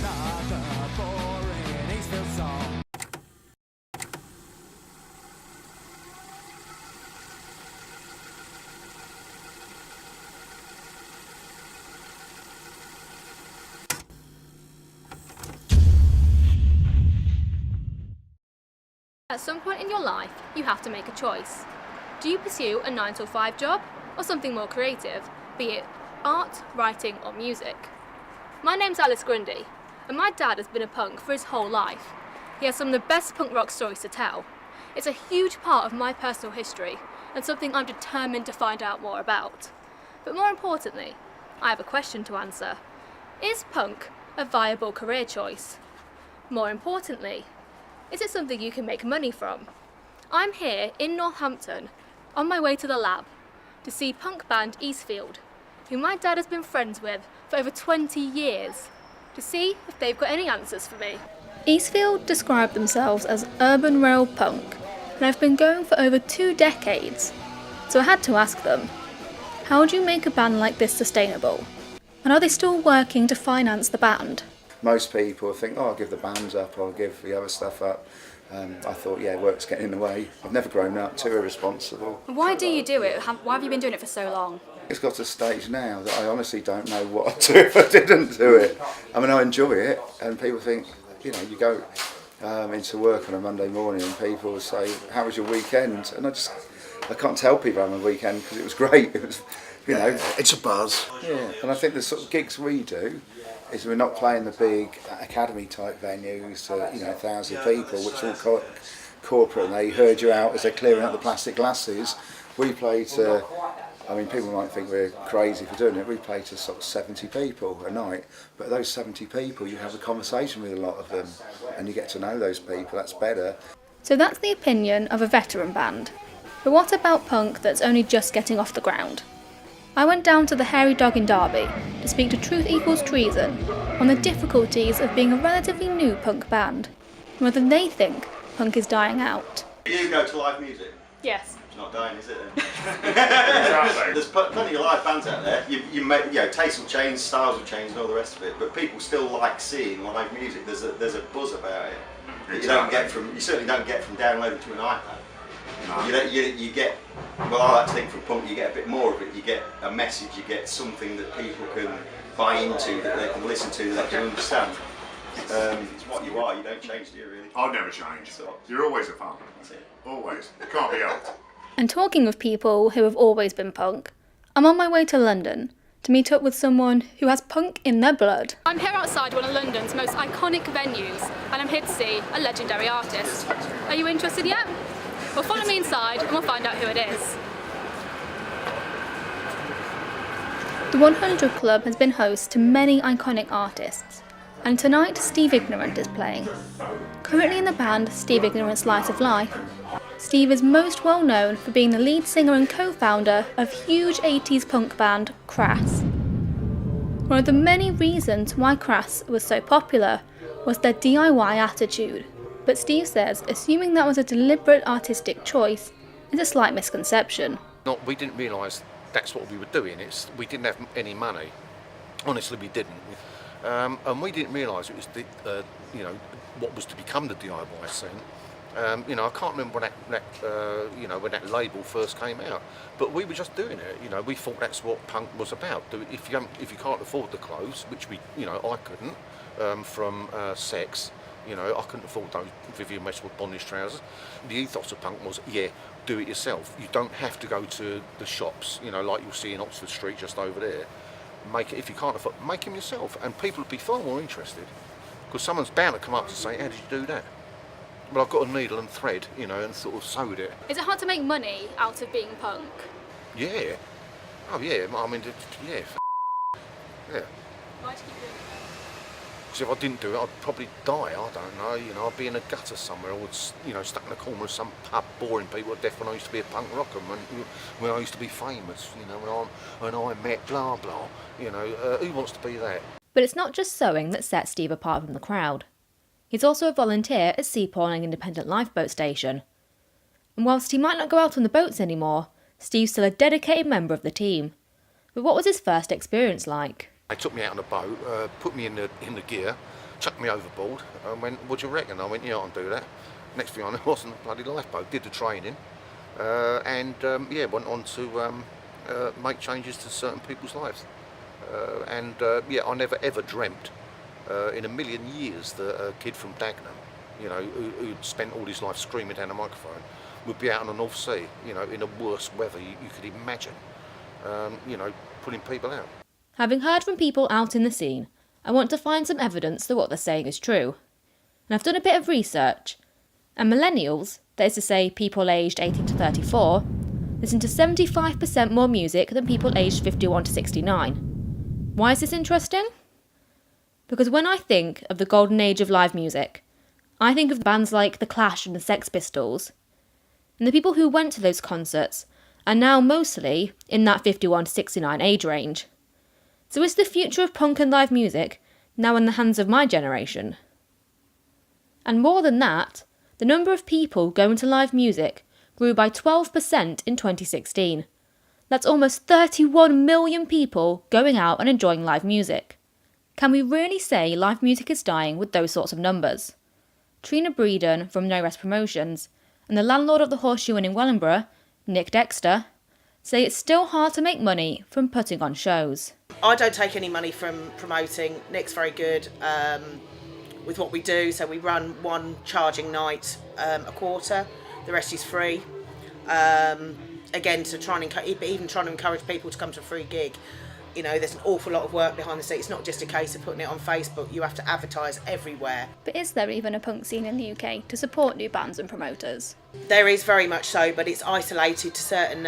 another boring Eastfield song. At some point in your life, you have to make a choice. Do you pursue a 9 to 5 job or something more creative, be it art, writing or music? My name's Alice Grundy, and my dad has been a punk for his whole life. He has some of the best punk rock stories to tell. It's a huge part of my personal history and something I'm determined to find out more about. But more importantly, I have a question to answer. Is punk a viable career choice? More importantly, is it something you can make money from? I'm here in Northampton, on my way to the lab, to see punk band Eastfield, who my dad has been friends with for over 20 years, to see if they've got any answers for me. Eastfield describe themselves as urban rail punk, and have been going for over 2 decades. So I had to ask them, how do you make a band like this sustainable? And are they still working to finance the band? Most people think, oh, I'll give the bands up, I'll give the other stuff up. I thought, yeah, work's getting in the way. I've never grown up, too irresponsible. Why do you do it? Why have you been doing it for so long? It's got to a stage now that I honestly don't know what I'd do if I didn't do it. I mean, I enjoy it, and people think, you know, you go into work on a Monday morning and people say, how was your weekend? And I can't tell people how my weekend because it was great. It was, you know. It's a buzz. Yeah, and I think the sort of gigs we do is we're not playing the big academy type venues to 1,000 people, which are all corporate, and they herd you out as they're clearing out the plastic glasses. We play to, I mean, people might think we're crazy for doing it. We play to sort of 70 people a night, but those 70 people, you have a conversation with a lot of them, and you get to know those people. That's better. So that's the opinion of a veteran band. But what about punk that's only just getting off the ground? I went down to the Hairy Dog in Derby to speak to Truth Equals Treason on the difficulties of being a relatively new punk band, and whether they think punk is dying out. You go to live music? Yes. It's not dying, is it then? There's plenty of live bands out there. Tastes will change, styles will change and all the rest of it, but people still like seeing live music. There's a buzz about it that you certainly don't get from downloading to an iPad. No. You get, well, I like to think from punk you get a bit more of it. You get a message, you get something that people can buy into, that they can listen to, that they can understand. It's what you are, you don't change, do you really? I'll never change. You're always a fan. That's it. Always. It can't be helped. And talking of people who have always been punk, I'm on my way to London to meet up with someone who has punk in their blood. I'm here outside one of London's most iconic venues, and I'm here to see a legendary artist. Are you interested yet? Well, follow me inside and we'll find out who it is. The 100 Club has been host to many iconic artists, and tonight Steve Ignorant is playing. Currently in the band Steve Ignorant's Light of Life, Steve is most well known for being the lead singer and co-founder of huge 80s punk band Crass. One of the many reasons why Crass was so popular was their DIY attitude. But Steve says assuming that was a deliberate artistic choice is a slight misconception. We didn't realise that's what we were doing. We didn't have any money. Honestly, we didn't. And we didn't realise it was what was to become the DIY scene. I can't remember when that label first came out, but we were just doing it. We thought that's what punk was about. If you can't afford the clothes, which I couldn't, from Sex. I couldn't afford those Vivienne Westwood bondage trousers. The ethos of punk was, do it yourself. You don't have to go to the shops, like you'll see in Oxford Street just over there. Make it, if you can't afford, make them yourself, and people would be far more interested. Because someone's bound to come up to say, how did you do that? Well, I've got a needle and thread, and sort of sewed it. Is it hard to make money out of being punk? Yeah. Oh yeah, I mean, yeah. Yeah. Why do you keep doing it? Because if I didn't do it, I'd probably die. I don't know. I'd be in a gutter somewhere. I would, stuck in the corner of some pub, boring people to death when I used to be a punk rocker. When I used to be famous. When I met blah blah. Who wants to be that? But it's not just sewing that sets Steve apart from the crowd. He's also a volunteer at Seaporting Independent Lifeboat Station. And whilst he might not go out on the boats anymore, Steve's still a dedicated member of the team. But what was his first experience like? They took me out on a boat, put me in the gear, chucked me overboard and went, what do you reckon? I went, yeah, I'll do that. Next thing I know, I was on a bloody lifeboat, did the training, and went on to make changes to certain people's lives. I never ever dreamt in a million years that a kid from Dagenham, who'd spent all his life screaming down a microphone, would be out on the North Sea, in the worst weather you could imagine, pulling people out. Having heard from people out in the scene, I want to find some evidence that what they're saying is true. And I've done a bit of research, and millennials, that is to say people aged 18 to 34, listen to 75% more music than people aged 51 to 69. Why is this interesting? Because when I think of the golden age of live music, I think of bands like The Clash and the Sex Pistols. And the people who went to those concerts are now mostly in that 51 to 69 age range. So is the future of punk and live music now in the hands of my generation? And more than that, the number of people going to live music grew by 12% in 2016. That's almost 31 million people going out and enjoying live music. Can we really say live music is dying with those sorts of numbers? Trina Breeden from No Rest Promotions and the landlord of the Horseshoe Inn in Wellingborough, Nick Dexter, say it's still hard to make money from putting on shows. I don't take any money from promoting. Nick's very good with what we do, so we run one charging night a quarter, the rest is free. Again, to try and even trying to encourage people to come to a free gig. There's an awful lot of work behind the scenes. It's not just a case of putting it on Facebook. You have to advertise everywhere. But is there even a punk scene in the UK to support new bands and promoters? There is very much so, but it's isolated to certain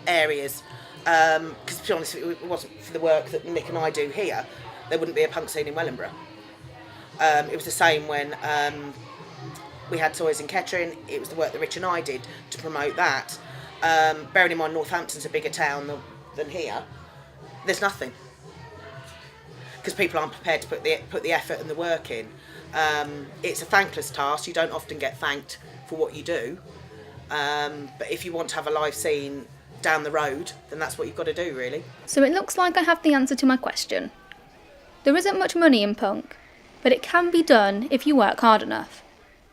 areas. Because to be honest, if it wasn't for the work that Nick and I do here, there wouldn't be a punk scene in Wellingborough. It was the same when we had Toys in Kettering. It was the work that Rich and I did to promote that. Bearing in mind Northampton's a bigger town than here, there's nothing. Because people aren't prepared to put the effort and the work in. It's a thankless task. You don't often get thanked for what you do. But if you want to have a live scene down the road, then that's what you've got to do, really. So it looks like I have the answer to my question. There isn't much money in punk, but it can be done if you work hard enough.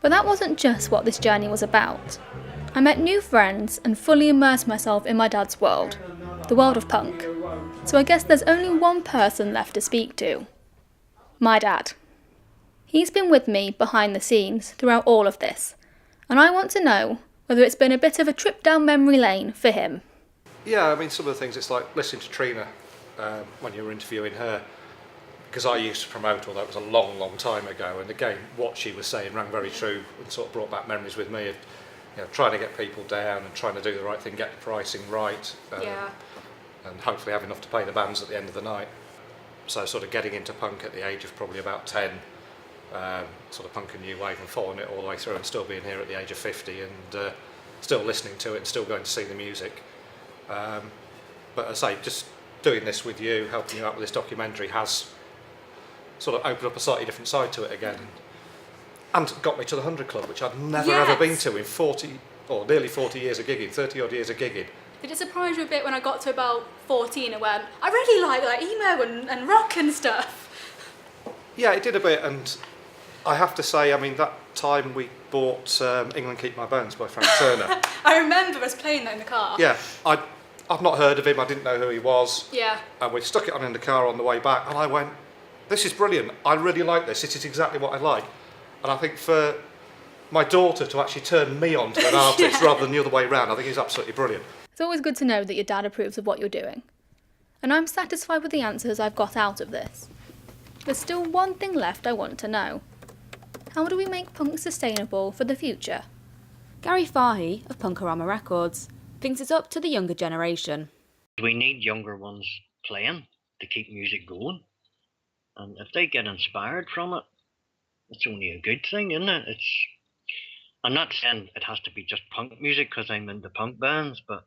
But that wasn't just what this journey was about. I met new friends and fully immersed myself in my dad's world, the world of punk. So I guess there's only one person left to speak to. My dad. He's been with me behind the scenes throughout all of this, and I want to know whether it's been a bit of a trip down memory lane for him. Yeah, I mean, some of the things, it's like listening to Trina when you were interviewing her, because I used to promote, although it was a long, long time ago, and again, what she was saying rang very true and sort of brought back memories with me of trying to get people down and trying to do the right thing, get the pricing right, and hopefully have enough to pay the bands at the end of the night. So sort of getting into punk at the age of probably about 10, sort of punk and new wave, and following it all the way through, and still being here at the age of 50 and still listening to it and still going to see the music. But as I say, just doing this with you, helping you out with this documentary has sort of opened up a slightly different side to it again. And got me to the 100 Club, which I'd never ever been to in 40, or nearly 40 years of gigging, 30 odd years of gigging. Did it surprise you a bit when I got to about 14 and went, I really like emo and rock and stuff? Yeah, it did a bit, and I have to say, I mean, that time we bought England Keep My Bones by Frank Turner. I remember us playing that in the car. Yeah, I've not heard of him, I didn't know who he was. Yeah. And we stuck it on in the car on the way back, and I went, this is brilliant, I really like this is exactly what I like. And I think for my daughter to actually turn me on to an artist rather than the other way around, I think is absolutely brilliant. It's always good to know that your dad approves of what you're doing. And I'm satisfied with the answers I've got out of this. There's still one thing left I want to know. How do we make punk sustainable for the future? Gary Fahey of Punkorama Records thinks it's up to the younger generation. We need younger ones playing to keep music going. And if they get inspired from it, it's only a good thing, isn't it? I'm not saying it has to be just punk music because I'm into punk bands, but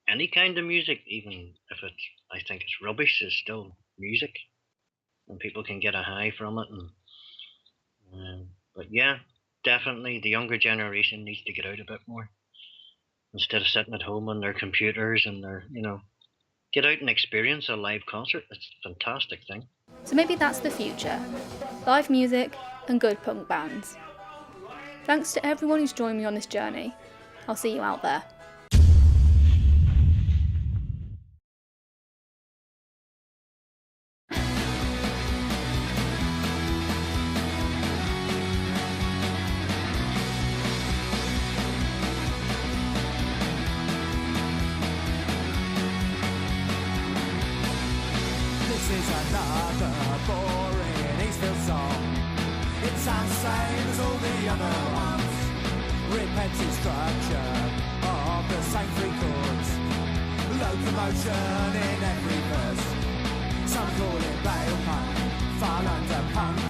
any kind of music, even if I think it's rubbish, is still music, and people can get a high from it. But yeah, definitely the younger generation needs to get out a bit more instead of sitting at home on their computers and get out and experience a live concert. It's a fantastic thing. So maybe that's the future. Live music and good punk bands. Thanks to everyone who's joined me on this journey. I'll see you out there. This is another boring Eastfield song. It sounds the same as all the other ones. Repeated structure of the same three chords. Locomotion in every verse. Some call it bale punk, fall under punk